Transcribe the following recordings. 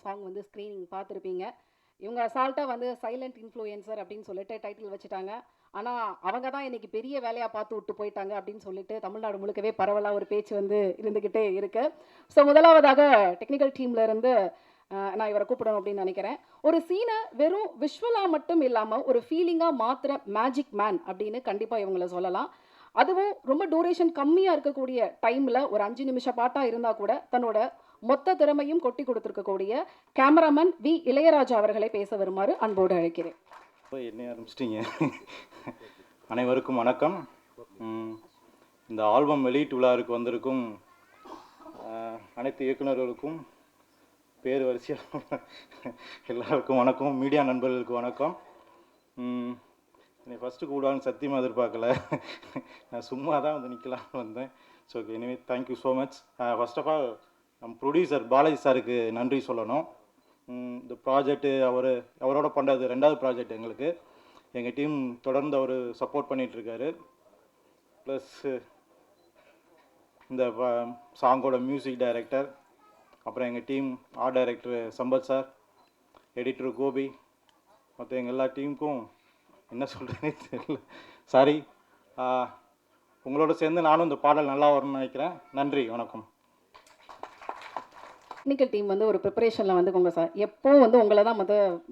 Song வந்து screening பார்த்துருப்பீங்க. இவங்க அசால்ட்டாக வந்து சைலண்ட் இன்ஃப்ளூயன்சர் அப்படின்னு சொல்லிட்டு டைட்டில் வச்சுட்டாங்க. ஆனால் அவங்க தான் இன்னைக்கு பெரிய வேலையாக பார்த்து விட்டு போயிட்டாங்க அப்படின்னு சொல்லிட்டு தமிழ்நாடு முழுக்கவே பரவலாக ஒரு பேச்சு வந்து இருந்துக்கிட்டே இருக்கு. ஸோ முதலாவதாக டெக்னிக்கல் டீம்ல இருந்து நான் இவரை கூப்பிடணும் அப்படின்னு நினைக்கிறேன். ஒரு சீனை வெறும் விஷுவலாக மட்டும் இல்லாமல் ஒரு ஃபீலிங்காக மாத்திர மேஜிக் மேன் அப்படின்னு கண்டிப்பாக இவங்கள சொல்லலாம். அதுவும் ரொம்ப டூரேஷன் கம்மியாக இருக்கக்கூடிய டைமில் ஒரு 5 நிமிஷம் பாட்டாக இருந்தால் கூட தன்னோட மொத்த திறமையும் கொட்டி கொடுத்துருக்கக்கூடிய கேமராமேன் வி இளையராஜா அவர்களை பேச வருமாறு அன்போடு அழைக்கிறேன். என்னை ஆரம்பிச்சிட்டிங்க. அனைவருக்கும் வணக்கம். இந்த ஆல்பம் வெளியீட்டு விழாவிற்கு வந்திருக்கும் அனைத்து இயக்குநர்களுக்கும் பேர் வரிசையாக எல்லாருக்கும் வணக்கம். மீடியா நண்பர்களுக்கு வணக்கம். என்னை ஃபஸ்ட்டு கூடான்னு சத்தியமாக எதிர்பார்க்கல. நான் சும்மா தான் வந்து நிற்கலான்னு வந்தேன். So anyway thank you so much. First of all நம்ம ப்ரொடியூசர் பாலாஜி சாருக்கு நன்றி சொல்லணும். இந்த ப்ராஜெக்ட்டு அவரோட பண்ணுறது 2வது ப்ராஜெக்ட் எங்களுக்கு. எங்கள் டீம் தொடர்ந்து அவர் சப்போர்ட் பண்ணிகிட்ருக்காரு. ப்ளஸ் இந்த சாங்கோட மியூசிக் டைரக்டர், அப்புறம் எங்கள் team art director Sampath sir, editor Gopi, மற்ற எங்கள் எல்லா டீமுக்கும் என்ன சொல்கிறேனே தெரியல, சாரி. உங்களோட சேர்ந்து நானும் இந்த பாடல் நல்லா வரும்னு நினைக்கிறேன். நன்றி, வணக்கம். டெக்னிக்கல் டீம் வந்து ஒரு ப்ரிப்பரேஷனில் வந்துக்கோங்க சார். எப்போவும் வந்து உங்களை தான்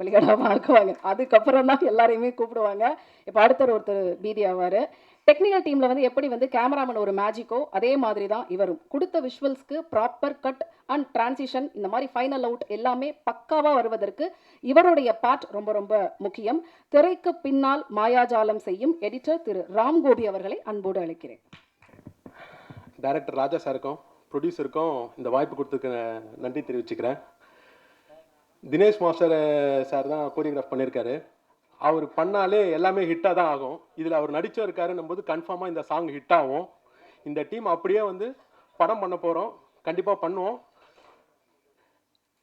வெளியிடாமல் ஆக்குவாங்க, அதுக்கப்புறம் தான் எல்லாரையுமே கூப்பிடுவாங்க. இப்போ ஒருத்தர் பீதி ஆவார். டெக்னிக்கல் டீமில் வந்து எப்படி வந்து கேமராமேன் ஒரு மேஜிக்கோ அதே மாதிரி தான் இவரும். கொடுத்த விஷுவல்ஸ்க்கு ப்ராப்பர் கட் அண்ட் டிரான்சிஷன், இந்த மாதிரி ஃபைனல் அவுட் எல்லாமே பக்காவாக வருவதற்கு இவருடைய பார்ட் ரொம்ப ரொம்ப முக்கியம். திரைக்கு பின்னால் மாயாஜாலம் செய்யும் எடிட்டர் திரு ராம்கோபி அவர்களை அன்போடு அழைக்கிறேன். டைரக்டர் ராஜா சாருக்கும் ப்ரொடியூசருக்கும் இந்த வாய்ப்பு கொடுத்துக்க நன்றி தெரிவிச்சுக்கிறேன். தினேஷ் மாஸ்டர் சார் தான் கோரியோகிராஃப் பண்ணியிருக்காரு. அவர் பண்ணாலே எல்லாமே ஹிட்டாக தான் ஆகும். இதில் அவர் நடிச்சும் இருக்காருன்னும் போது கன்ஃபார்மாக இந்த சாங் ஹிட் ஆகும். இந்த டீம் அப்படியே வந்து படம் பண்ண போகிறோம், கண்டிப்பாக பண்ணுவோம்.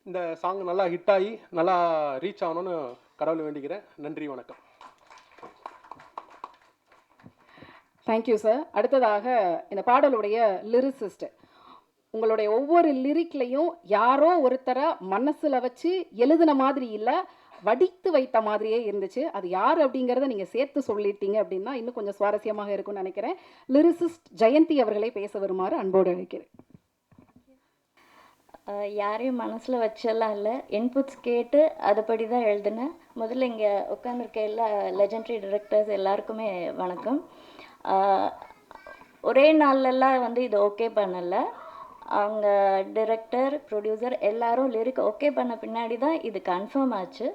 இந்த சாங் நல்லா ஹிட் ஆகி நல்லா ரீச் ஆகணும்னு கடவுளை வேண்டிக்கிறேன். நன்றி, வணக்கம். Thank you sir. அடுத்ததாக இந்த பாடலுடைய லிரிசிஸ்ட், உங்களுடைய ஒவ்வொரு லிரிக்லையும் யாரோ ஒருத்தரை மனசில் வச்சு எழுதின மாதிரி இல்லை, வடித்து வைத்த மாதிரியே இருந்துச்சு. அது யார் அப்படிங்கிறத நீங்கள் சேர்த்து சொல்லிட்டீங்க அப்படின்னா இன்னும் கொஞ்சம் சுவாரஸ்யமாக இருக்கும்னு நினைக்கிறேன். லிரிசிஸ்ட் ஜெயந்தி அவர்களை பேச வருமாறு அன்போடு அழைக்கிறேன். யாரையும் மனசில் வச்செல்லாம் இல்லை, இன்புட்ஸ் கேட்டு அதுபடி தான் எழுதினேன். முதல்ல இங்கே உட்காந்துருக்க எல்லா லெஜெண்டரி டிரெக்டர்ஸ் எல்லாருக்குமே வணக்கம். ஒரே நாள்லலாம் வந்து இது ஓகே பண்ணலை. அவங்க டிரெக்டர், ப்ரொடியூசர் எல்லாரும் லிரிக் ஓகே பண்ண பின்னாடி தான் இது கன்ஃபார்ம் ஆச்சு.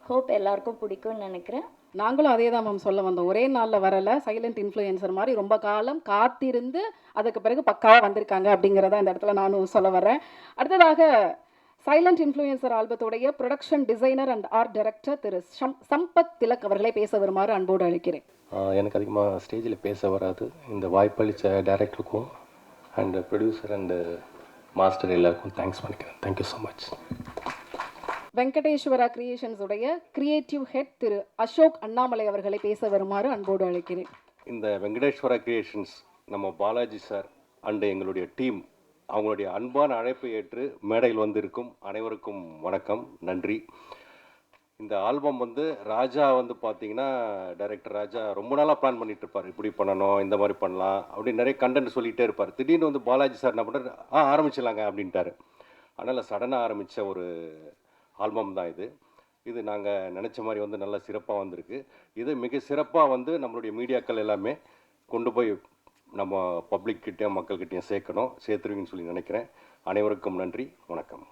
ஹோப் எல்லாருக்கும் பிடிக்கும்னு நினைக்கிறேன். நாங்களும் அதே தான் மேம் சொல்ல வந்தோம். ஒரே நாளில் வரலை, சைலண்ட் இன்ஃப்ளூயன்சர் மாதிரி ரொம்ப காலம் காத்திருந்து அதுக்கு பிறகு பக்காவாக வந்திருக்காங்க அப்படிங்கிறத இந்த இடத்துல நானும் சொல்ல வரேன். அடுத்ததாக சைலண்ட் இன்ஃப்ளூயன்சர் ஆல்பத்துடைய production designer and art director திரு சம்பத் திலக் அவர்களை பேச வருமாறு அன்போடு அழைக்கிறேன். எனக்கு அதிகமாக ஸ்டேஜில் பேச வராது. இந்த வாய்ப்பளித்த டைரக்டருக்கும் அண்ட் ப்ரொடியூசர் அண்டு மாஸ்டர் எல்லாருக்கும் தேங்க்ஸ் பண்ணிக்கிறேன். Thank you so much. Venkateswara creations உடைய கிரியேட்டிவ் ஹெட் திரு அசோக் அண்ணாமலை அவர்களை பேச வருமாறு அன்போடு அழைக்கிறேன். இந்த வெங்கடேஸ்வரா கிரியேஷன்ஸ் நம்ம பாலாஜி சார் அண்டு எங்களுடைய டீம் அவங்களுடைய அன்பான அழைப்பை ஏற்று மேடையில் வந்திருக்கும் அனைவருக்கும் வணக்கம், நன்றி. இந்த ஆல்பம் வந்து ராஜா வந்து பார்த்தீங்கன்னா டைரக்டர் ராஜா ரொம்ப நாளாக பிளான் பண்ணிட்டு இருப்பார். இப்படி பண்ணணும், இந்த மாதிரி பண்ணலாம் அப்படின்னு நிறைய கண்டென்ட் சொல்லிகிட்டே இருப்பார். திடீர்னு வந்து பாலாஜி சார் என்ன பண்ணுறாரு, ஆரம்பிச்சிடலாங்க அப்படின்ட்டார். அதனால் சடனாக ஆரம்பித்த ஒரு ஆல்பம் தான் இது. இது நாங்கள் நினச்ச மாதிரி வந்து நல்லா சிறப்பாக வந்திருக்கு. இது மிக சிறப்பாக வந்து நம்மளுடைய மீடியாக்கள் எல்லாமே கொண்டு போய் நம்ம பப்ளிக்கிட்டையும் மக்கள்கிட்டையும் சேர்த்துருவீங்கன்னு சொல்லி நினைக்கிறேன். அனைவருக்கும் நன்றி, வணக்கம்.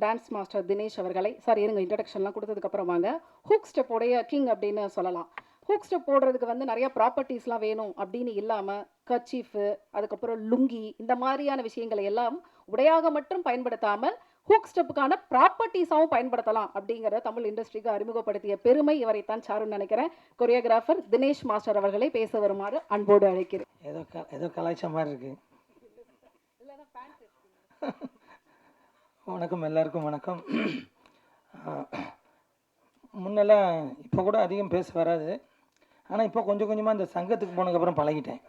டான்ஸ் மாஸ்டர் தினேஷ் அவர்களை சார் இருங்க, இன்ட்ரடக்ஷன்லாம் கொடுத்ததுக்கப்புறம் வாங்க. ஹூக் ஸ்டெப்போடைய கிங் அப்படின்னு சொல்லலாம். ஹூக் ஸ்டெப் போடுறதுக்கு வந்து நிறைய ப்ராப்பர்ட்டிஸ்லாம் வேணும் அப்படின்னு இல்லாமல் கர்ச்சீஃபு, அதுக்கப்புறம் லுங்கி, இந்த மாதிரியான விஷயங்களை எல்லாம் உடையாக மட்டும் பயன்படுத்தாமல் ஹூக் ஸ்டெப்புக்கான ப்ராப்பர்ட்டிஸாகவும் பயன்படுத்தலாம் அப்படிங்கிறத தமிழ் இண்டஸ்ட்ரிக்கு அறிமுகப்படுத்திய பெருமை இவரைத்தான் சாருன்னு நினைக்கிறேன். கொரியோகிராஃபர் தினேஷ் மாஸ்டர் அவர்களை பேச வருமாறு அன்போடு அழைக்கிறேன். ஏதோ கலாய்ச்ச மாதிரி இருக்கு. வணக்கம், எல்லாருக்கும் வணக்கம். முன்னெல்லாம் இப்போ கூட அதிகம் பேச வராது, ஆனால் இப்போ கொஞ்சம் கொஞ்சமாக இந்த சங்கத்துக்கு போனதுக்கப்புறம் பழகிட்டேன்.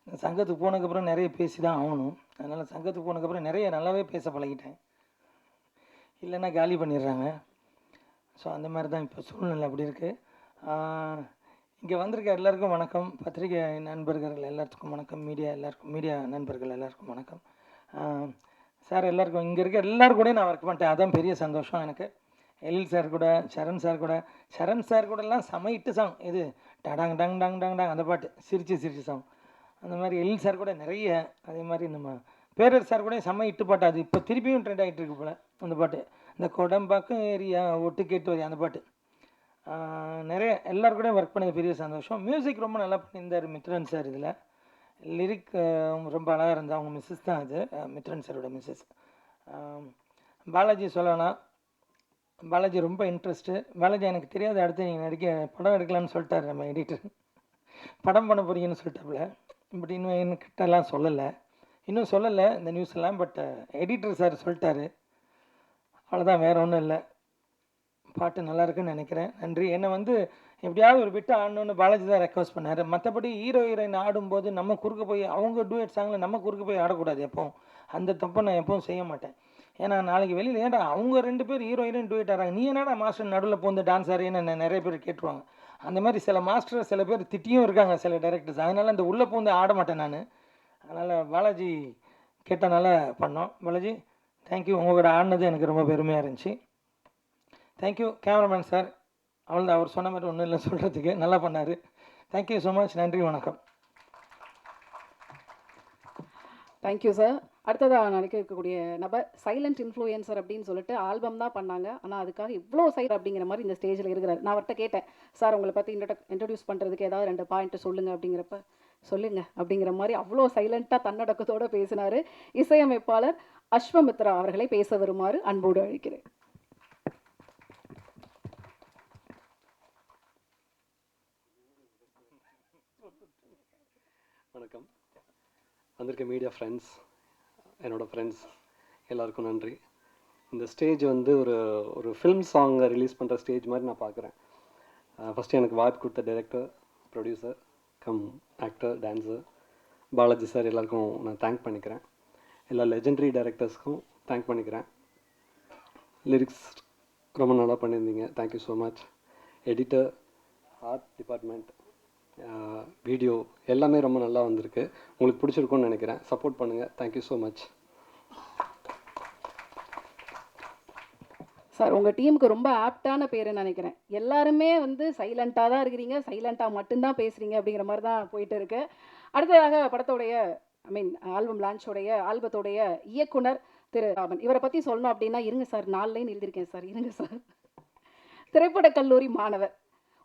இந்த சங்கத்துக்கு போனதுக்கப்புறம் நிறைய பேசி தான் ஆகணும். அதனால் சங்கத்துக்கு போனதுக்கப்புறம் நிறைய நல்லாவே பேச பழகிட்டேன். இல்லைன்னா காலி பண்ணிடுறாங்க. ஸோ அந்த மாதிரி தான் இப்போ சூழ்நிலை அப்படி இருக்குது. இங்கே வந்திருக்க எல்லாருக்கும் வணக்கம். பத்திரிகை நண்பர்கள் எல்லாத்துக்கும் வணக்கம். மீடியா நண்பர்கள் எல்லாருக்கும் வணக்கம். சார் எல்லாருக்கும் இங்கே இருக்க எல்லாரும் கூடயும் நான் ஒர்க் பண்ணிட்டேன், அதான் பெரிய சந்தோஷம் எனக்கு. எழில் சார் கூட, சரண் சார் கூடலாம் செம ஹிட்டு சாங் இது டடாங் டங் டங் டங் டங் அந்த பாட்டு சிரிச்சு சாங். அந்த மாதிரி எழில் சார் கூட நிறைய, அதே மாதிரி நம்ம பேரர் சார் கூட செம்ம ஹிட்டு பாட்டு, அது இப்போ திருப்பியும் ட்ரெண்ட் ஆகிட்டு இருக்கு போல் அந்த பாட்டு. இந்த கொடம்பாக்கம் ஏரியா ஒட்டு கேட்டு வரி அந்த பாட்டு. நிறைய எல்லாரு கூடயும் ஒர்க் பண்ணது பெரிய சந்தோஷம். மியூசிக் ரொம்ப நல்லா பண்ணியிருந்தார் மித்ரன் சார். இதில் லிரிக் ரொம்ப அழகாக இருந்தால் அவங்க மிஸ்ஸஸ் தான் அது, மித்ரன் சாரோட மிஸ்ஸஸ். பாலாஜி சொல்லணும், பாலாஜி ரொம்ப இன்ட்ரெஸ்ட்டு. பாலாஜி எனக்கு தெரியாது அடுத்து நீங்கள் படம் எடுக்கலான்னு சொல்லிட்டார் நம்ம எடிட்டர், படம் பண்ண போகிறீங்கன்னு சொல்லிட்டாப்புல. பட் இன்னும் என்கிட்டலாம் இன்னும் சொல்லலை இந்த நியூஸ் எல்லாம். பட் எடிட்டர் சார் சொல்லிட்டாரு, அவ்வளோதான், வேறு ஒன்றும் இல்லை. பாட்டு நல்லா இருக்குன்னு நினைக்கிறேன். நன்றி. என்னை வந்து எப்படியாவது ஒரு பிட்டு ஆடணுன்னு பாலாஜி தான் ரெக்வஸ்ட் பண்ணார். மற்றபடி ஹீரோயின் ஆடும்போது நம்ம குறுக்க போய் அவங்க டூயட் சாங்கில் நம்ம குறுக்க போய் ஆடக்கூடாது எப்போவும். அந்த தப்பை நான் எப்பவும் செய்ய மாட்டேன். ஏன்னா நாளைக்கு வெளியில் ஏன்டா அவங்க 2 பேர் ஹீரோயினும் டூயட் ஆடுறாங்க, நீ என்னடா மாஸ்டர் நடுவில் போந்து டான்ஸ் ஆடுறேன்னு நிறைய பேர் கேட்டுருவாங்க. அந்த மாதிரி சில மாஸ்டர் சில பேர் திட்டியும் இருக்காங்க சில டைரக்டர்ஸ். அதனால் அந்த உள்ளே பூந்து ஆட மாட்டேன் நான். அதனால் பாலாஜி கேட்டனால பண்ணோம். பாலாஜி தேங்க்யூ, உங்களோட ஆடினது எனக்கு ரொம்ப பெருமையாக இருந்துச்சு. Thank you cameraman sir. அவ்வளோதான், அவர் சொன்ன மாதிரி ஒன்றும் இல்லை சொல்கிறதுக்கு, நல்லா பண்ணார். Thank you so much. நன்றி, வணக்கம். Thank you sir. அடுத்ததாக நினைக்க இருக்கக்கூடிய நபர் சைலண்ட் இன்ஃப்ளூயன்சர் அப்படின்னு சொல்லிட்டு ஆல்பம் தான் பண்ணாங்க, ஆனால் அதுக்காக இவ்வளோ சைட் அப்படிங்கிற மாதிரி இந்த ஸ்டேஜில் இருக்கிறார். நான் அவர்கிட்ட கேட்டேன், சார் உங்களை பற்றி இன்ட்ரடியூஸ் பண்ணுறதுக்கு ஏதாவது 2 பாயிண்ட்டு சொல்லுங்கள் அப்படிங்கிறப்ப, சொல்லுங்க அப்படிங்கிற மாதிரி அவ்வளோ சைலண்ட்டாக தன்னடக்கத்தோடு பேசினார். இசையமைப்பாளர் அஸ்வமித்ரா அவர்களை பேச வருமாறு அன்போடு அழைக்கிறேன். வணக்கம். வந்திருக்க மீடியா ஃப்ரெண்ட்ஸ், என்னோடய ஃப்ரெண்ட்ஸ் எல்லாருக்கும் நன்றி. இந்த ஸ்டேஜ் வந்து ஒரு ஃபிலிம் சாங்கை ரிலீஸ் பண்ணுற ஸ்டேஜ் மாதிரி நான் பார்க்குறேன். ஃபஸ்ட்டு எனக்கு வாய்ப்பு கொடுத்த director, producer cum actor, dancer Balaji sir எல்லாருக்கும் நான் தேங்க் பண்ணிக்கிறேன். எல்லா லெஜெண்டரி டைரக்டர்ஸ்க்கும் தேங்க் பண்ணிக்கிறேன். லிரிக்ஸ் ரொம்ப நல்லா பண்ணியிருந்தீங்க, thank you so much. Editor, art department, video எல்லாமே ரொம்ப நல்லா வந்திருக்கு. உங்களுக்கு பிடிச்சிருக்கும்னு நினைக்கிறேன். சப்போர்ட் பண்ணுங்கள். Thank you so much. சார் உங்கள் டீமுக்கு ரொம்ப ஆப்டான பேருன்னு நினைக்கிறேன். எல்லாருமே வந்து சைலண்ட்டாக தான் இருக்கிறீங்க, சைலண்ட்டாக மட்டும்தான் பேசுகிறீங்க அப்படிங்கிற மாதிரி தான் போயிட்டு இருக்கு. அடுத்ததாக படத்தோடைய ஆல்பம் லான்ச்சோடைய ஆல்பத்தோடைய இயக்குனர் திரு ராமன், இவரை பற்றி சொல்லணும் அப்படின்னா, இருங்க சார் 4 லைன் எழுதியிருக்கேன் சார், இருங்க சார். திரைப்படக் கல்லூரி மாணவர்,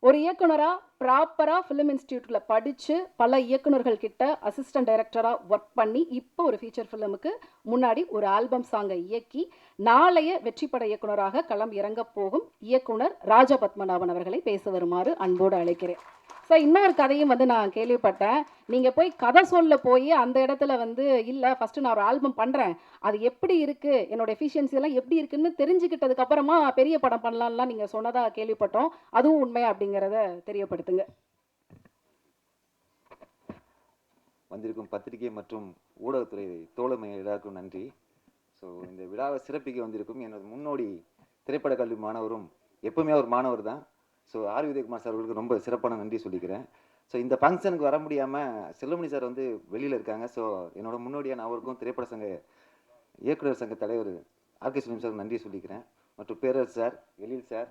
ஒரு இயக்குனராக ப்ராப்பராக ஃபிலிம் இன்ஸ்டியூட்டில் படித்து பல இயக்குனர்கள் கிட்ட அசிஸ்டன்ட் டைரக்டராக ஒர்க் பண்ணி இப்போ ஒரு ஃபீச்சர் ஃபிலிமுக்கு முன்னாடி ஒரு ஆல்பம் சாங்கை இயக்கி நாளைய வெற்றிப்பட இயக்குனராக களம் இறங்க போகும் இயக்குனர் ராஜபத்மநாபன் அவர்களை பேச வருமாறு அன்போடு அழைக்கிறேன். ஸோ இன்னொரு கதையும் வந்து நான் கேள்விப்பட்டேன். நீங்கள் போய் கதை சொல்ல போய் அந்த இடத்துல வந்து இல்லை ஃபஸ்ட்டு நான் ஒரு ஆல்பம் பண்ணுறேன், அது எப்படி இருக்குது, என்னோட எஃபிஷியன்சி எல்லாம் எப்படி இருக்குன்னு தெரிஞ்சுக்கிட்டதுக்கு அப்புறமா பெரிய படம் பண்ணலாம்லாம் நீங்கள் சொன்னதாக கேள்விப்பட்டோம். அதுவும் உண்மை அப்படிங்கிறத தெரியப்படுத்துங்க. வந்திருக்கும் பத்திரிகை மற்றும் ஊடகத்துறை தோழமை எல்லாருக்கும் நன்றி. ஸோ இந்த விழாவை சிறப்பிக்க வந்திருக்கும் எனது முன்னோடி திரைப்பட கல்வி மாணவரும், எப்பவுமே ஒரு மாணவர் தான். ஸோ ஆர் உதயகுமார் சார் அவர்களுக்கு ரொம்ப சிறப்பான நன்றி சொல்லிக்கிறேன். ஸோ இந்த ஃபங்க்ஷனுக்கு வர முடியாமல் செல்வமணி சார் வந்து வெளியில் இருக்காங்க. ஸோ என்னோட முன்னோடியான அவருக்கும் திரைப்பட சங்க இயக்குனர் சங்க தலைவர் ஆர்கே சுனிம் சாருக்கு நன்றி சொல்லிக்கிறேன். மற்றும் பேரரசு சார், எழில் சார்,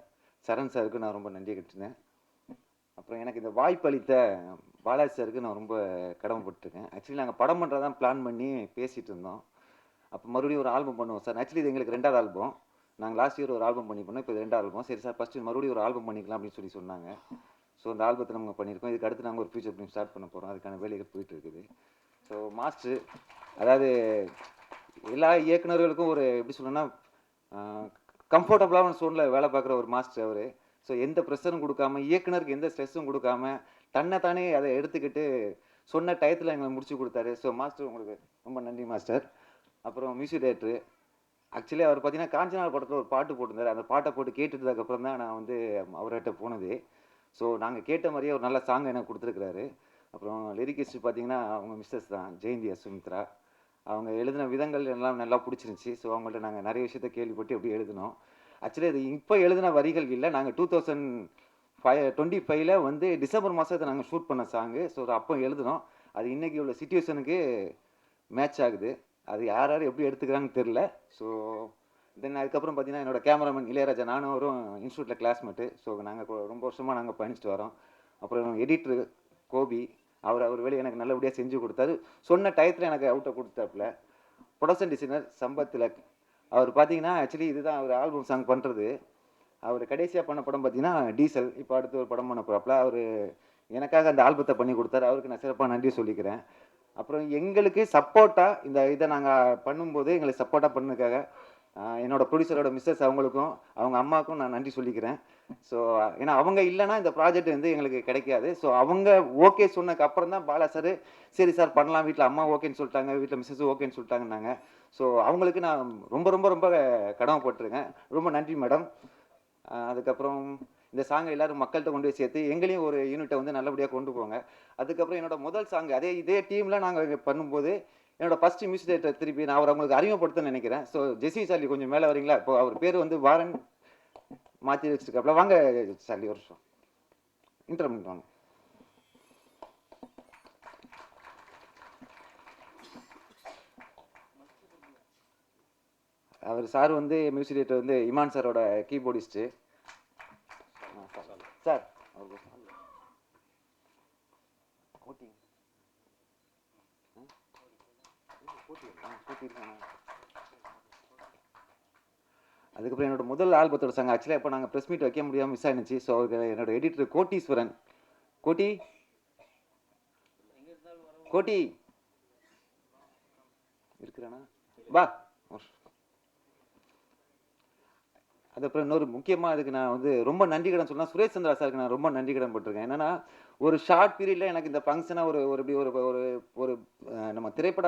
சரண் சாருக்கு நான் ரொம்ப நன்றி கட்டினேன். அப்புறம் எனக்கு இந்த வாய்ப்பு அளித்த பாலாஜி சாருக்கு நான் ரொம்ப கடமைப்பட்டிருக்கேன். ஆக்சுவலி நாங்கள் படம் பண்ணுறதான் பிளான் பண்ணி பேசிகிட்டு இருந்தோம். அப்போ மறுபடியும் ஒரு ஆல்பம் பண்ணுவோம் சார். ஆக்சுவலி இது எங்களுக்கு 2வது ஆல்பம். நாங்கள் லாஸ்ட் இயர் ஒரு ஆல்பம் பண்ணி பண்ணோம், இப்போ 2வது ஆல்பம். சரி சார், ஃபஸ்ட்டு மறுபடியும் ஒரு ஆல்பம் பண்ணிக்கலாம் அப்படின்னு சொன்னாங்க. ஸோ அந்த ஆல்பத்தை நம்ம பண்ணியிருக்கோம். இதுக்கு அடுத்து நாங்கள் ஒரு ஃபியூச்சர் ஃபிலிம் ஸ்டார்ட் பண்ண போகிறோம். அதுக்கான வேலைகள் போயிட்டு இருக்குது. ஸோ மாஸ்டர், அதாவது எல்லா இயக்குநர்களுக்கும் ஒரு எப்படி சொல்லணும்னா கம்ஃபர்டபுளான சோனில் வேலை பார்க்குற ஒரு மாஸ்டர் அவர். ஸோ எந்த ப்ரெஷரும் கொடுக்காம, இயக்குனருக்கு எந்த ஸ்ட்ரெஸ்ஸும் கொடுக்காம, தன்னைத்தானே அதை எடுத்துக்கிட்டு சொன்ன டயத்தில் எங்களை முடிச்சு கொடுத்தாரு. ஸோ மாஸ்டர் உங்களுக்கு ரொம்ப நன்றி மாஸ்டர். அப்புறம் மியூசிக் டைரக்டர், ஆக்சுவலி அவர் பார்த்தீங்கன்னா காஞ்சனா படத்தில் ஒரு பாட்டு போட்டிருந்தார். அந்த பாட்டை போட்டு கேட்டுட்டதுக்கப்புறம் தான் நான் வந்து அவர்கிட்ட போனது. ஸோ நாங்கள் கேட்ட மாதிரியே ஒரு நல்ல சாங் எனக்கு கொடுத்துருக்குறாரு. அப்புறம் லிரிக்கிஸ்ட் பார்த்தீங்கன்னா அவங்க மிஸ்ஸஸ் தான், ஜெயந்தி அஸ்வமித்ரா. அவங்க எழுதின விதங்கள் எல்லாம் நல்லா பிடிச்சிருந்துச்சி. ஸோ அவங்கள்ட்ட நாங்கள் நிறைய விஷயத்த கேள்விப்பட்டு எப்படி எழுதினோம். ஆக்சுவலி அது இப்போ எழுதின வரிகள் இல்லை, நாங்கள் 2025 வந்து டிசம்பர் மாதத்தை நாங்கள் ஷூட் பண்ண சாங்கு. ஸோ அப்போ எழுதினோம். அது இன்றைக்கி உள்ள சுச்சுவேஷனுக்கு மேட்ச் ஆகுது. அது யார் யார் எப்படி எடுத்துக்கிறாங்கன்னு தெரில. ஸோ தென் அதுக்கப்புறம் பார்த்தீங்கன்னா என்னோடய கேமராமேன் இளையராஜா, நானும் அவரும் இன்ஸ்டியூட்டில் கிளாஸ்மேட்டு. ஸோ நாங்கள் ரொம்ப வருஷமாக நாங்கள் பயணிச்சுட்டு வரோம். அப்புறம் எடிட்ரு கோபி, அவர் வேலையை எனக்கு நல்லபடியாக செஞ்சு கொடுத்தாரு. சொன்ன டயத்தில் எனக்கு அவுட்டை கொடுத்தாப்புல. ப்ரொடக்ஷன் டிசைனர் சம்பத் திலக், அவர் பார்த்தீங்கன்னா ஆக்சுவலி இதுதான் அவர் ஆல்பம் சாங் பண்ணுறது. அவர் கடைசியாக பண்ண படம் பார்த்தீங்கன்னா டீசல். இப்போ அடுத்து ஒரு படம் பண்ண போகிறாப்புல. அவர் எனக்காக அந்த ஆல்பத்தை பண்ணி கொடுத்தாரு. அவருக்கு நான் சிறப்பாக நன்றி சொல்லிக்கிறேன். அப்புறம் எங்களுக்கு சப்போர்ட்டாக இந்த இதை நாங்கள் பண்ணும்போது எங்களுக்கு சப்போர்ட்டாக பண்ணதுக்காக என்னோடய ப்ரொடியூசரோட மிஸ்ஸஸ் அவங்களுக்கும் அவங்க அம்மாவுக்கும் நான் நன்றி சொல்லிக்கிறேன். ஸோ ஏன்னா அவங்க இல்லைன்னா இந்த ப்ராஜெக்ட் வந்து எங்களுக்கு கிடைக்காது. ஸோ அவங்க ஓகே சொன்னதுக்கு அப்புறம் தான் பாலா சார் சரி சார் பண்ணலாம், வீட்டில் அம்மா ஓகேன்னு சொல்லிட்டாங்க, வீட்டில் மிஸ்ஸஸ் ஓகேன்னு சொல்லிட்டாங்கன்னாங்க. ஸோ அவங்களுக்கு நான் ரொம்ப ரொம்ப ரொம்ப கடமைப்பட்டிருக்கேன். ரொம்ப நன்றி மேடம். அதுக்கப்புறம் இந்த சாங்கை எல்லோரும் மக்கள்கிட்ட கொண்டு போய் சேர்த்து எங்களையும் ஒரு யூனிட்டை வந்து நல்லபடியாக கொண்டு போங்க. அதுக்கப்புறம் என்னோட முதல் சாங் இதே டீமில் நாங்கள் பண்ணும்போது என்னோட ஃபஸ்ட்டு மியூசிக் டைரக்டர் திருப்பி நான் அவர் அவங்களுக்கு அறிமுகப்படுத்த நினைக்கிறேன். ஸோ ஜெசி சார்லி கொஞ்சம் மேலே வரீங்களா? இப்போ அவர் பேர் வந்து வாரன் மாற்றி வச்சுருக்காப்புல. வாங்க சார்லி ஒரு வருஷம் இன்டர்வியூ வாங்க. அவர் சார் வந்து மியூசிக் டைரக்டர் வந்து இமான் சாரோட கீபோர்டிஸ்ட்டு சார். அதுக்கப்புறம் என்னோட முதல் ஆல்பத்தோட சாங் ஆக்சுவலாக இப்போ நாங்கள் ப்ரெஸ் மீட் வைக்க முடியாமல் மிஸ் ஆயிடுச்சு. ஸோ அவருக்கு என்னோட எடிட்டர் கோட்டீஸ்வரன், கோட்டி இருக்கிறானா வா. அதுக்கப்புறம் இன்னொரு முக்கியமாக அதுக்கு நான் வந்து ரொம்ப நன்றி கடன் சொன்னால் சுரேஷ் சந்திரா சாருக்கு நான் ரொம்ப நன்றி கடன் பட்டிருக்கேன். என்னென்னா ஒரு ஷார்ட் பீரியடில் எனக்கு இந்த ஃபங்க்ஷனாக ஒரு நம்ம திரைப்பட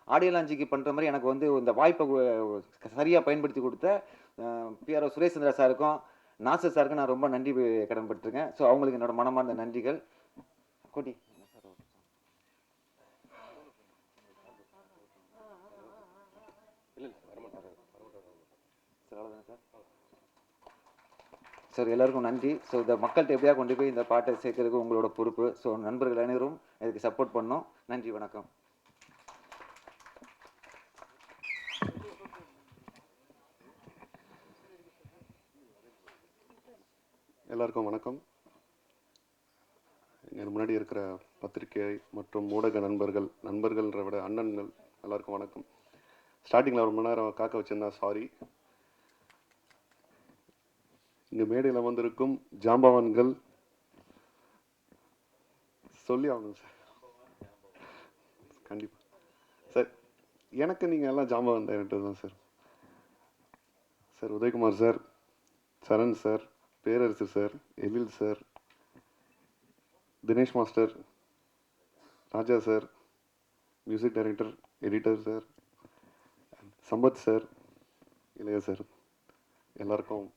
ஆடியோ லான்ச்சுக்கு பண்ணுற மாதிரி எனக்கு வந்து இந்த வாய்ப்பை சரியாக பயன்படுத்தி கொடுத்த பிஆர்ஓ சுரேஷ் சந்திரா சாருக்கும் நாசர் சாருக்கும் நான் ரொம்ப நன்றி கடன் பட்டிருக்கேன். ஸோ அவங்களுக்கு என்னோட மனமார்ந்த நன்றிகள். கோட்டி சார் எல்லாருக்கும் நன்றி. ஸோ இந்த மக்கள்கிட்ட எப்படியா கொண்டு போய் இந்த பாட்டை சேர்க்கறதுக்கு உங்களோட பொறுப்பு. ஸோ நண்பர்கள் அனைவரும் இதுக்கு சப்போர்ட் பண்ணோம். நன்றி, வணக்கம். எல்லாருக்கும் வணக்கம். எங்கள் முன்னாடி இருக்கிற பத்திரிகை மற்றும் ஊடக நண்பர்கள்ன்ற விட அண்ணன்கள் எல்லாருக்கும் வணக்கம். ஸ்டார்டிங்கில் ஒரு மணி நேரம் காக்க வச்சிருந்தா சாரி. இங்கே மேடையில் வந்திருக்கும் ஜாம்பவான்கள் சொல்லி ஆகணும் சார், கண்டிப்பாக சார். எனக்கு நீங்கள் எல்லாம் ஜாம்பவான் டைரக்டர் தான் sir. Sir Udhayakumar sir, Saran sir, Perarasu sir, Ezhil sir, Dinesh master, Raja sir, music director, editor sir, Sampath sir, Ilaiya sir, எல்லாருக்கும்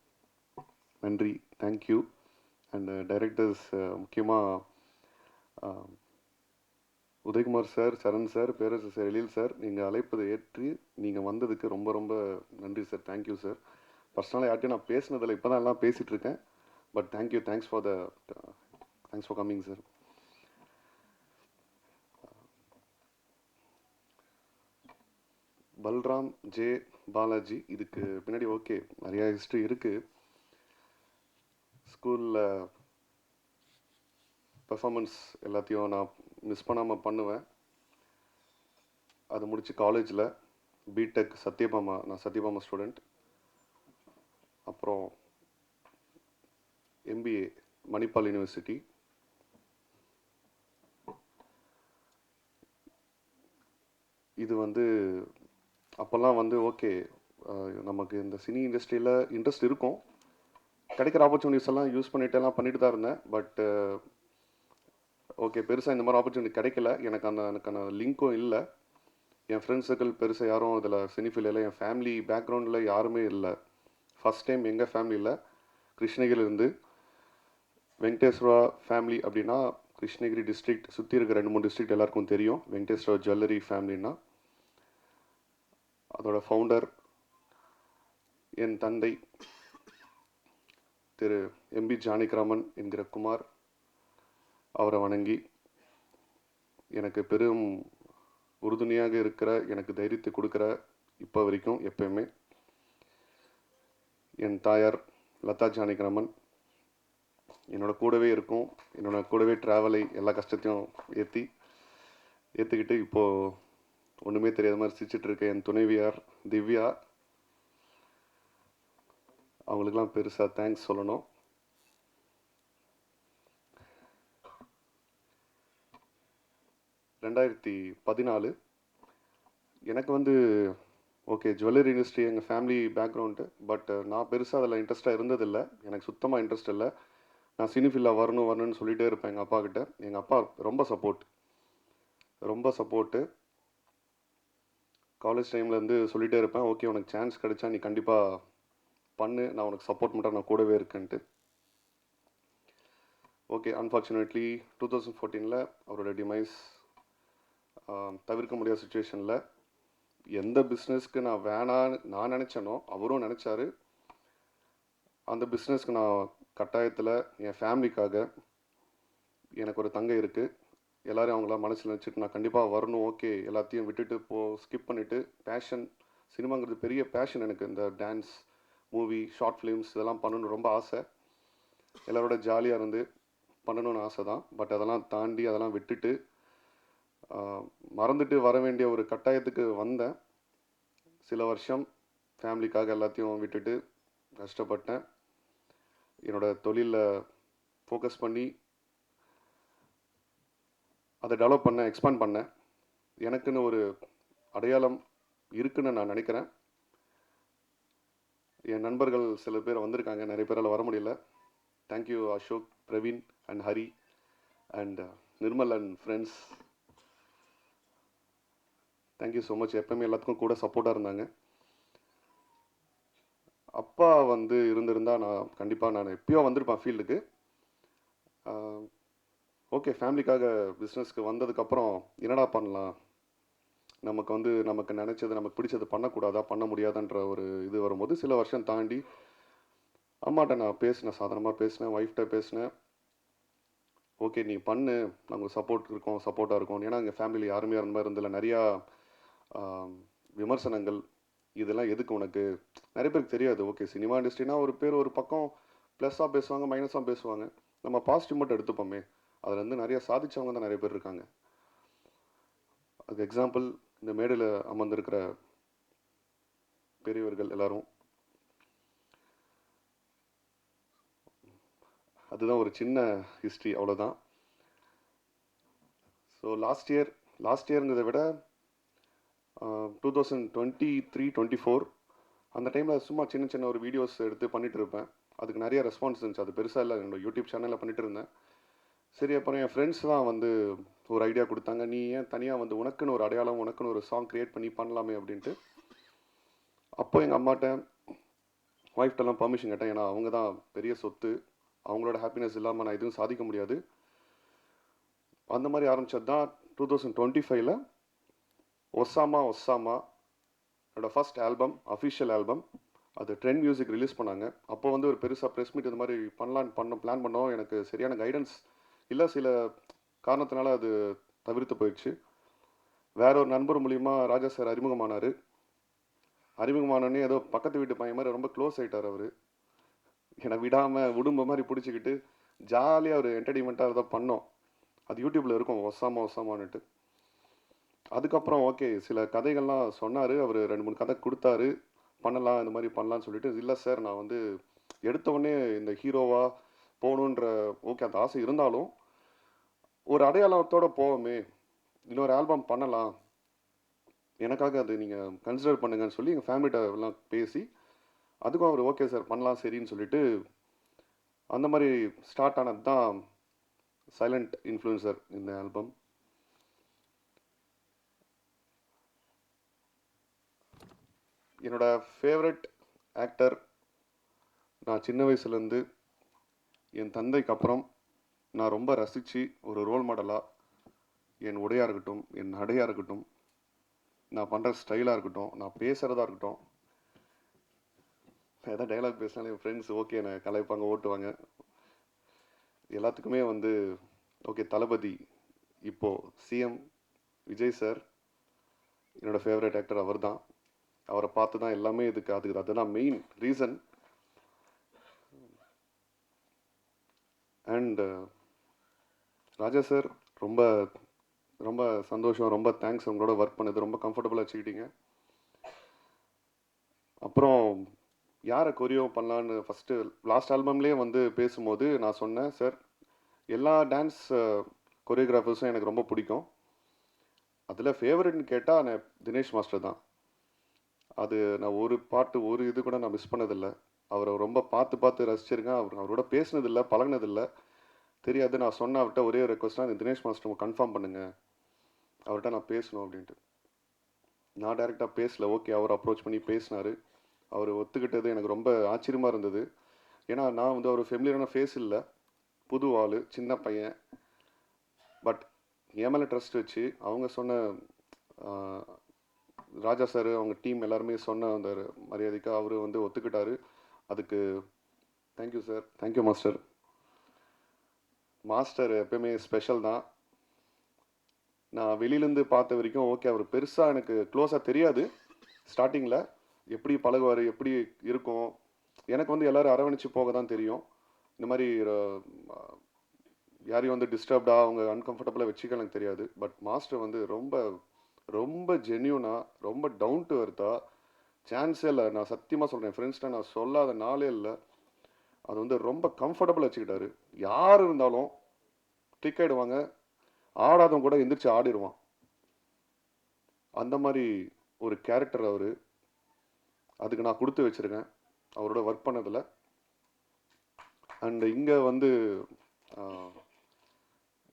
நன்றி, தேங்க்யூ. அண்ட் டைரக்டர்ஸ் முக்கியமாக Udhayakumar sir, Saran sir, Perarasu sir, Ezhil sir, நீங்கள் அழைப்பதை ஏற்று நீங்கள் வந்ததுக்கு ரொம்ப ரொம்ப நன்றி சார். Thank you sir. பர்சனலாக யார்ட்டையும் நான் பேசினதில்லை, இப்போ தான் எல்லாம் பேசிகிட்டு இருக்கேன். But thank you, thanks for coming sir. Balram J Balaji, இதுக்கு பின்னாடி ஓகே நிறையா ஹிஸ்ட்ரி இருக்குது. ஸ்கூலில் பெர்ஃபார்மன்ஸ் எல்லாத்தையும் நான் மிஸ் பண்ணாமல் பண்ணுவேன். அது முடித்து காலேஜில் பிடெக் நான் சத்யபாமா ஸ்டூடெண்ட். அப்புறம் எம்பிஏ மணிப்பால் யூனிவர்சிட்டி. இது வந்து அப்போல்லாம் வந்து ஓகே நமக்கு இந்த சினி இண்டஸ்ட்ரியில் இன்ட்ரெஸ்ட் இருக்கும், கிடைக்கிற ஆப்பர்ச்சுனிட்டிஸ் எல்லாம் யூஸ் பண்ணிட்டு தான் இருந்தேன். பட் ஓகே பெருசாக இந்த மாதிரி ஆப்பர்ச்சுனிட்டி கிடைக்கல. எனக்கான லிங்க்கும் இல்லை. என் ஃப்ரெண்ட்ஸ் சர்க்கிள் பெருசாக யாரும் இதில் சினிஃபீல்டில், என் ஃபேமிலி பேக்ரவுண்டில் யாருமே இல்லை. ஃபஸ்ட் டைம் எங்கள் ஃபேமிலியில் கிருஷ்ணகிரியிலேருந்து வெங்கடேஸ்வரா ஃபேமிலி அப்படின்னா கிருஷ்ணகிரி டிஸ்ட்ரிக்ட் சுற்றி இருக்கிற 2-3 டிஸ்ட்ரிக்ட் எல்லாருக்கும் தெரியும். வெங்கடேஸ்வரா ஜுவல்லரி ஃபேமிலின்னா அதோட ஃபவுண்டர் என் தந்தை திரு எம்பி ஜானகிராமன் என்கிற குமார் அவரை வணங்கி எனக்கு பெரும் உறுதுணையாக இருக்கிற, எனக்கு தைரியத்தை கொடுக்குற இப்போ வரைக்கும் எப்பயுமே என் தாயார் லதா ஜானகிராமன் என்னோட கூடவே இருக்கும், என்னோட கூடவே ட்ராவலை எல்லா கஷ்டத்தையும் ஏற்றுக்கிட்டு இப்போது ஒன்றுமே தெரியாத மாதிரி சிரிச்சிட்டு இருக்க என் துணைவியார் திவ்யா, அவங்களுக்கெல்லாம் பெருசாக தேங்க்ஸ் சொல்லணும். ரெண்டாயிரத்தி 14 எனக்கு வந்து ஓகே ஜுவல்லரி இண்டஸ்ட்ரி எங்கள் ஃபேமிலி பேக்ரவுண்டு, பட் நான் பெருசாக அதில் இன்ட்ரெஸ்ட்டாக இருந்ததில்லை. எனக்கு சுத்தமாக இன்ட்ரெஸ்ட் இல்லை. நான் சினிஃபீல்டில் வரணும்னு சொல்லிகிட்டே இருப்பேன் எங்கள் அப்பா கிட்ட. எங்கள் அப்பா ரொம்ப சப்போர்ட்டு. காலேஜ் டைம்லேருந்து சொல்லிகிட்டே இருப்பேன், ஓகே உனக்கு சான்ஸ் கிடைச்சா நீ கண்டிப்பாக பண்ணு, நான் உனக்கு சப்போர்ட் பண்ணுறேன், நான் கூடவே இருக்கேன்ட்டு. ஓகே அன்ஃபார்ச்சுனேட்லி 2014 அவரோட டிமைஸ் தவிர்க்க முடியாத சுச்சுவேஷனில் எந்த பிஸ்னஸ்க்கு நான் வேணான்னு நான் நினச்சேனோ அவரும் நினச்சாரு. அந்த பிஸ்னஸ்க்கு நான் கட்டாயத்தில் என் ஃபேமிலிக்காக, எனக்கு ஒரு தங்கை இருக்குது, எல்லோரும் அவங்கள மனசில் வச்சுட்டு நான் கண்டிப்பாக வரணும், ஓகே எல்லாத்தையும் விட்டுட்டு ஸ்கிப் பண்ணிவிட்டு பேஷன், சினிமாங்கிறது பெரிய பேஷன் எனக்கு. இந்த டான்ஸ், மூவி, ஷார்ட் ஃபிலிம்ஸ் இதெல்லாம் பண்ணணும்னு ரொம்ப ஆசை. எல்லோரோட ஜாலியாக இருந்து பண்ணணும்னு ஆசை தான். பட் அதெல்லாம் தாண்டி அதெல்லாம் விட்டுட்டு மறந்துட்டு வர வேண்டிய ஒரு கட்டாயத்துக்கு வந்தேன். சில வருஷம் ஃபேமிலிக்காக எல்லாத்தையும் விட்டுட்டு கஷ்டப்பட்டேன். என்னோடய தொழிலில் ஃபோக்கஸ் பண்ணி அதை டெவலப் பண்ணேன், எக்ஸ்பேண்ட் பண்ணேன். எனக்குன்னு ஒரு அடையாளம் இருக்குன்னு நான் நினைக்கிறேன். என் நண்பர்கள் சில பேர் வந்திருக்காங்க, நிறைய பேரால் வர முடியல. Thank you Ashok, Praveen and Hari and Nirmal and friends. Thank you so much. எப்பவுமே எல்லாத்துக்கும் கூட சப்போர்ட்டாக இருந்தாங்க. அப்பா வந்து இருந்திருந்தால் நான் எப்பயோ வந்திருப்பேன் ஃபீல்டுக்கு. ஓகே ஃபேமிலிக்காக பிஸ்னஸ்க்கு வந்ததுக்கப்புறம் என்னடா பண்ணலாம், நமக்கு நினச்சது நமக்கு பிடிச்சது பண்ணக்கூடாதா, பண்ண முடியாதுன்ற ஒரு இது வரும்போது சில வருஷம் தாண்டி அம்மாட்ட நான் பேசினேன், சாதாரணமாக பேசினேன், ஒய்ஃப்ட்ட பேசினேன். ஓகே நீ பண்ணு, நாங்கள் சப்போர்ட்டாக இருக்கோம். ஏன்னா எங்கள் ஃபேமிலி யாருமே அந்த மாதிரி இருந்தில்ல. நிறையா விமர்சனங்கள், இதெல்லாம் எதுக்கு உனக்கு, நிறைய பேருக்கு தெரியாது. ஓகே சினிமா இண்டஸ்ட்ரினா ஒரு பேர் ஒரு பக்கம் ப்ளஸ்ஸாக பேசுவாங்க, மைனஸாக பேசுவாங்க. நம்ம பாசிட்டிவ் மட்டும் எடுத்துப்போமே, அதில் வந்து நிறைய சாதிச்சவங்க தான் நிறைய பேர் இருக்காங்க. அது எக்ஸாம்பிள் இந்த மேடையில் அமர்ந்திருக்கிற பெரியவர்கள் எல்லாரும். அதுதான் ஒரு சின்ன ஹிஸ்ட்ரி, அவ்வளோதான். ஸோ லாஸ்ட் இயருங்கிறத விட 2023-24 அந்த டைமில் சும்மா சின்ன ஒரு வீடியோஸ் எடுத்து பண்ணிகிட்டு இருப்பேன். அதுக்கு நிறைய ரெஸ்பான்ஸ் இருந்துச்சு. அது பெருசாக இல்லை, என்னோட யூடியூப் சேனலில் பண்ணிகிட்டு இருந்தேன். சரி அப்புறம் என் ஃப்ரெண்ட்ஸ் தான் வந்து ஒரு ஐடியா கொடுத்தாங்க, நீ ஏன் தனியாக வந்து உனக்குன்னு ஒரு அடையாளம், உனக்குன்னு ஒரு சாங் க்ரியேட் பண்ணி பண்ணலாமே அப்படின்ட்டு. அப்போ எங்கள் அம்மாட்ட ஒய்ஃப்டெல்லாம் பர்மிஷன் கேட்டேன். ஏன்னா அவங்க தான் பெரிய சொத்து, அவங்களோட ஹாப்பினஸ் இல்லாமல் நான் எதுவும் சாதிக்க முடியாது. அந்த மாதிரி ஆரம்பித்தது தான் 2025 ஒசாமா என்னோட ஃபர்ஸ்ட் ஆல்பம், அஃபிஷியல் ஆல்பம். அது ட்ரெண்ட் மியூசிக் ரிலீஸ் பண்ணாங்க. அப்போ வந்து ஒரு பெருசாக ப்ரெஸ் மீட் இந்த மாதிரி பிளான் பண்ணோம். எனக்கு சரியான கைடன்ஸ் இல்லை, சில காரணத்தினால அது தவிர்த்து போயிடுச்சு. வேற ஒரு நண்பர் மூலிமா ராஜா சார் அறிமுகமானோடனே ஏதோ பக்கத்து வீட்டு பையன் மாதிரி ரொம்ப க்ளோஸ் ஆகிட்டார். அவர் என்னை விடாமல் உடும்ப மாதிரி பிடிச்சிக்கிட்டு ஜாலியாக ஒரு என்டர்டெயின்மெண்ட்டாக ஏதோ பண்ணோம். அது யூடியூப்பில் இருக்கும், ஒசாமான்னுட்டு. அதுக்கப்புறம் ஓகே சில கதைகள்லாம் சொன்னார். அவர் 2-3 கதை கொடுத்தாரு, பண்ணலாம் இந்த மாதிரி பண்ணலான்னு சொல்லிட்டு. இல்லை சார் நான் வந்து எடுத்தவொடனே இந்த ஹீரோவாக போகணுன்ற ஓகே அந்த ஆசை இருந்தாலும் ஒரு அடையாளத்தோடு போவோமே, இன்னொரு ஆல்பம் பண்ணலாம், எனக்காக அது நீங்கள் கன்சிடர் பண்ணுங்கன்னு சொல்லி எங்கள் ஃபேமிலிகிட்ட எல்லாம் பேசி அதுக்கும் அவர் ஓகே சார் பண்ணலாம் சரின்னு சொல்லிட்டு அந்த மாதிரி ஸ்டார்ட் ஆனது தான் சைலண்ட் இன்ஃப்ளூயன்சர் இந்த ஆல்பம். என்னோட ஃபேவரட் ஆக்டர் நான் சின்ன வயசுலேருந்து என் தந்தைக்கு அப்புறம் நான் ரொம்ப ரசித்து ஒரு ரோல் மாடலாக என் உடையாக இருக்கட்டும், என் நடையாக இருக்கட்டும், நான் பண்ணுற ஸ்டைலாக இருக்கட்டும், நான் பேசுகிறதா இருக்கட்டும், ஏதாவது டைலாக் பேசினாலும் என் ஃப்ரெண்ட்ஸ் ஓகே என்னை கலாய்ப்பாங்க, ஓட்டுவாங்க. எல்லாத்துக்குமே வந்து ஓகே தளபதி இப்போது சிஎம் விஜய் சார் என்னோடய ஃபேவரட் ஆக்டர் அவர் தான். அவரை பார்த்து தான் எல்லாமே அதுக்கு அதுதான் main reason. And Raja sir ரொம்ப ரொம்ப சந்தோஷம், ரொம்ப தேங்க்ஸ். உங்களோட ஒர்க் பண்ணது ரொம்ப கம்ஃபர்டபுளாக வச்சுக்கிட்டீங்க. அப்புறம் யாரை கொரியோ பண்ணலான்னு ஃபஸ்ட்டு லாஸ்ட் ஆல்பம்லேயே வந்து பேசும்போது நான் சொன்னேன், சார் எல்லா டான்ஸ் கொரியோகிராஃபர்ஸும் எனக்கு ரொம்ப பிடிக்கும். அதில் ஃபேவரட்னு கேட்டால் நான் தினேஷ் மாஸ்டர் தான். அது நான் ஒரு பாட்டு ஒரு இது கூட நான் மிஸ் பண்ணதில்லை. அவரை ரொம்ப பார்த்து ரசிச்சிருக்கேன். அவரோட பேசினதில்லை, பழகினதில்லை, தெரியாது. நான் சொன்ன அவர்கிட்ட ஒரே ரெக்வஸ்ட்டாக இந்த தினேஷ் மாஸ்டர் கன்ஃபார்ம் பண்ணுங்கள், அவர்கிட்ட நான் பேசணும் அப்படின்ட்டு. நான் டைரெக்டாக பேசல, ஓகே அவர் அப்ரோச் பண்ணி பேசினார். அவர் ஒத்துக்கிட்டது எனக்கு ரொம்ப ஆச்சரியமாக இருந்தது. ஏன்னா நான் வந்து அவர் ஃபெமிலியரான ஃபேஸ் இல்லை, புது ஆள், சின்ன பையன். பட் என் மேலே ட்ரஸ்ட் வச்சு அவங்க சொன்ன ராஜா சார் அவங்க டீம் எல்லாருமே சொன்ன அந்த மரியாதைக்கு அவர் வந்து ஒத்துக்கிட்டார். அதுக்கு thank you sir, thank you master. Master எப்பயுமே ஸ்பெஷல் தான். நான் வெளியிலேருந்து பார்த்த வரைக்கும் ஓகே அவர் பெருசாக எனக்கு க்ளோஸாக தெரியாது. ஸ்டார்டிங்கில் எப்படி பழகுவார், எப்படி இருக்கும், எனக்கு வந்து எல்லோரும் அரவணைச்சு போக தான் தெரியும். இந்த மாதிரி யாரையும் வந்து டிஸ்டர்ப்டாக அவங்க அன்கம்ஃபர்டபுளாக வச்சுக்க எனக்கு தெரியாது. பட் மாஸ்டர் வந்து ரொம்ப ரொம்ப ஜென்யூனாக, ரொம்ப டவுன் டு எர்த்தாக, சான்ஸே இல்லை. நான் சத்தியமாக சொல்கிறேன், ஃப்ரெண்ட்ஸ்கிட்ட நான் சொல்லாத நாளே இல்லை. அது வந்து ரொம்ப கம்ஃபர்டபுளாக வச்சுக்கிட்டாரு. யார் இருந்தாலும் டிக் ஆகிடுவாங்க, ஆடாதவங்க கூட எந்திரிச்சு ஆடிடுவான். அந்த மாதிரி ஒரு கேரக்டர் அவர். அதுக்கு நான் கொடுத்து வச்சுருக்கேன் அவரோட ஒர்க் பண்ணதில். அண்டு இங்கே வந்து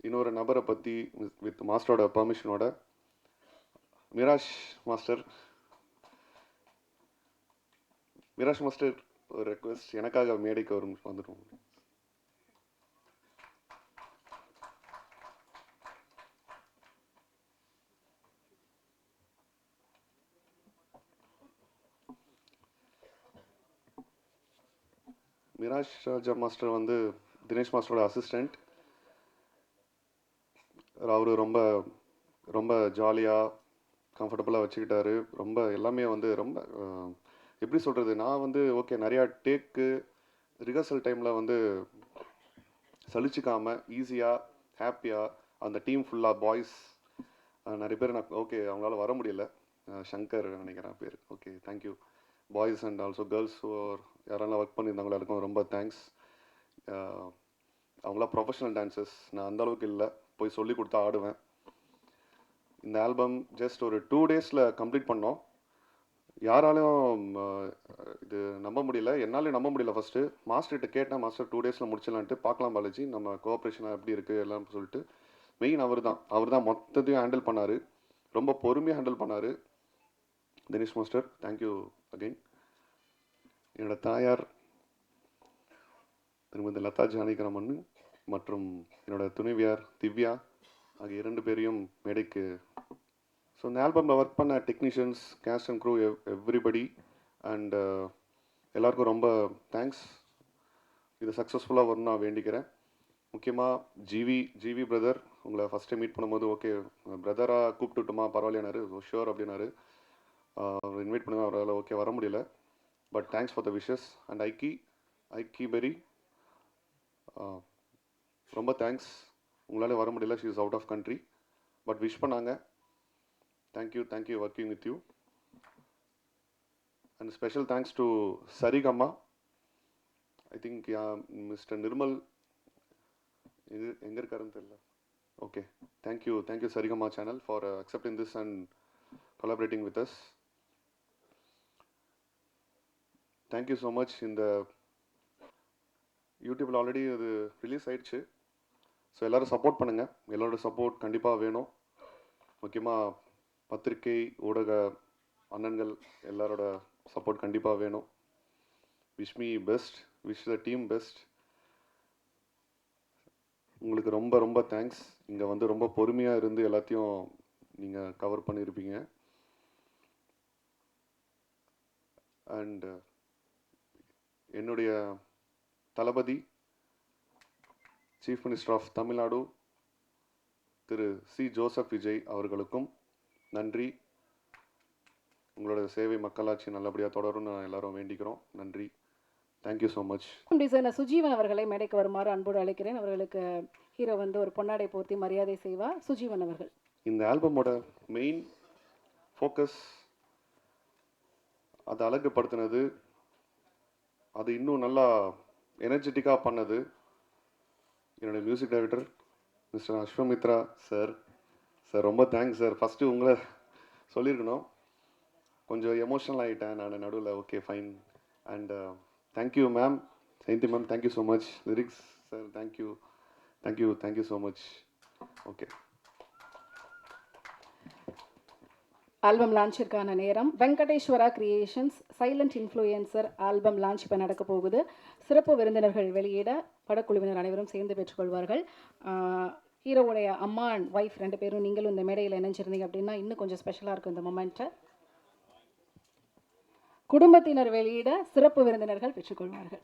இன்னொரு நபரை பற்றி வித் மாஸ்டரோட பர்மிஷனோட மிராஷ் மாஸ்டர் ஒரு ரெக்வெஸ்ட், எனக்காக மேடைக்கு வந்துடும். மிராஷ் ராஜா மாஸ்டர் வந்து தினேஷ் மாஸ்டரோட அசிஸ்டண்ட். அவர் ரொம்ப ரொம்ப ஜாலியாக கம்ஃபர்டபுளாக வச்சுக்கிட்டாரு. ரொம்ப எல்லாமே வந்து ரொம்ப எப்படி சொல்கிறது, நான் வந்து ஓகே நிறையா டேக்கு ரிஹர்சல் டைமில் வந்து சலிச்சிக்காமல் ஈஸியாக ஹாப்பியாக அந்த டீம் ஃபுல்லாக பாய்ஸ் நிறைய பேர் நான் ஓகே அவங்களால வர முடியல, சங்கர் நினைக்கிறேன் பேர், okay thank you boys and also girls யாரெல்லாம் ஒர்க் பண்ணியிருந்தாங்களோ எல்லாருக்கும் ரொம்ப தேங்க்ஸ். அவங்களாம் ப்ரொஃபஷனல் டான்சர்ஸ், நான் அந்தளவுக்கு இல்லை, போய் சொல்லி கொடுத்தா ஆடுவேன். இந்த ஆல்பம் ஜஸ்ட் ஒரு 2 டேஸில் கம்ப்ளீட் பண்ணோம். யாராலையும் இது நம்ப முடியல, என்னாலையும் நம்ப முடியல. ஃபஸ்ட்டு மாஸ்டர்கிட்ட கேட்டேன், மாஸ்டர் 2 டேஸில் முடிச்சிடலான்ட்டு, பார்க்கலாம் பாலாஜி நம்ம கோஆப்ரேஷனாக எப்படி இருக்குது எல்லாம் சொல்லிட்டு. மெயின் அவர் தான் மொத்தத்தையும் ஹேண்டில் பண்ணார், ரொம்ப பொறுமையாக ஹேண்டில் பண்ணார் தினேஷ் மாஸ்டர். Thank you again. என்னோட தாயார் திருமதி லதா ஜானகிராமன் மற்றும் என்னோட துணைவியார் திவ்யா ஆகிய 2 பேரையும் மேடைக்கு. ஸோ இந்த ஆல்பமில் ஒர்க் பண்ண technicians, cast and crew, everybody and எல்லாருக்கும் ரொம்ப தேங்க்ஸ். இது சக்ஸஸ்ஃபுல்லாக வரும்னு நான் வேண்டிக்கிறேன். முக்கியமாக ஜிவி பிரதர், உங்களை ஃபஸ்ட்டு மீட் பண்ணும்போது ஓகே பிரதராக கூப்பிட்டுட்டுமா பரவாயில்லையானாரு, ஷுவர் அப்படின்னாரு. இன்வைட் பண்ணுங்க, அவரால் ஓகே வர முடியல, but thanks for the wishes. And Aikki Berry ரொம்ப தேங்க்ஸ், உங்களால் வர முடியல, she is out of country, but wish பண்ணாங்க. Thank you working with you. And special thanks to சரிகம்மா. I think mister Nirmal எங்கே இருக்காருன்னு தெரியல. Okay thank you Saregama channel for accepting this and collaborating with us. Thank you so much. இந்த யூடியூப்பில் already அது release ஆயிடுச்சு. So எல்லோரும் support பண்ணுங்கள், எல்லோரோட சப்போர்ட் கண்டிப்பாக வேணும். முக்கியமாக பத்திரிகை ஊடக அண்ணன்கள் எல்லாரோட சப்போர்ட் கண்டிப்பாக வேணும். Wish me best, wish the team best. உங்களுக்கு ரொம்ப ரொம்ப தேங்க்ஸ். இங்கே வந்து ரொம்ப பொறுமையாக இருந்து எல்லாத்தையும் நீங்கள் கவர் பண்ணியிருப்பீங்க. அண்ட் என்னுடைய Thalapathy chief minister of Tamil Nadu திரு சி ஜோசப் விஜய் அவர்களுக்கும் நன்றி. உங்களோட சேவை மக்களாட்சி நல்லபடியாக தொடரும்னு எல்லாரும் வேண்டிக்கிறோம். நன்றி. Thank you so much. Designer Sujeevan அவர்களை மேடைக்கு வருமாறு அன்போடு அழைக்கிறேன். அவர்களுக்கு ஹீரோ வந்து ஒரு பொன்னாடை போர்த்தி மரியாதை செய்வார். சுஜீவன் அவர்கள். இந்த ஆல்பமோட மெயின் ஃபோக்கஸ் அதை அழகுபடுத்தினது, அது இன்னும் நல்லா எனர்ஜெட்டிக்காக பண்ணது என்னோடய music director mister Ashwamithra sir. Sir ரொம்ப தேங்க்ஸ் சார். ஃபஸ்ட்டு உங்களை சொல்லியிருக்கணும், கொஞ்சம் எமோஷனல் ஆகிட்டேன் நான் நடுவில். Okay fine. And thank you ma'am, Jayanthi ma'am, thank you so much. Lyrics sir, thank you so much. Okay. Album லான்ச்சிற்கான நேரம். Venkateswara creations silent influencer album launch இப்போ நடக்க போகுது. சிறப்பு விருந்தினர்கள் வெளியிட படக்குழுவினர் அனைவரும் சேர்ந்து பெற்றுக்கொள்வார்கள். ஹீரோவுடைய அம்மா அண்ட் ஒய்ஃப் 2 பேரும் நீங்களும் இந்த மேடையில் இணைஞ்சிருந்தீங்க அப்படின்னா இன்னும் கொஞ்சம் ஸ்பெஷலாக இருக்கும் இந்த மொமெண்ட்டை. குடும்பத்தினர் வெளியிட சிறப்பு விருந்தினர்கள் பெற்றுக்கொள்வார்கள்.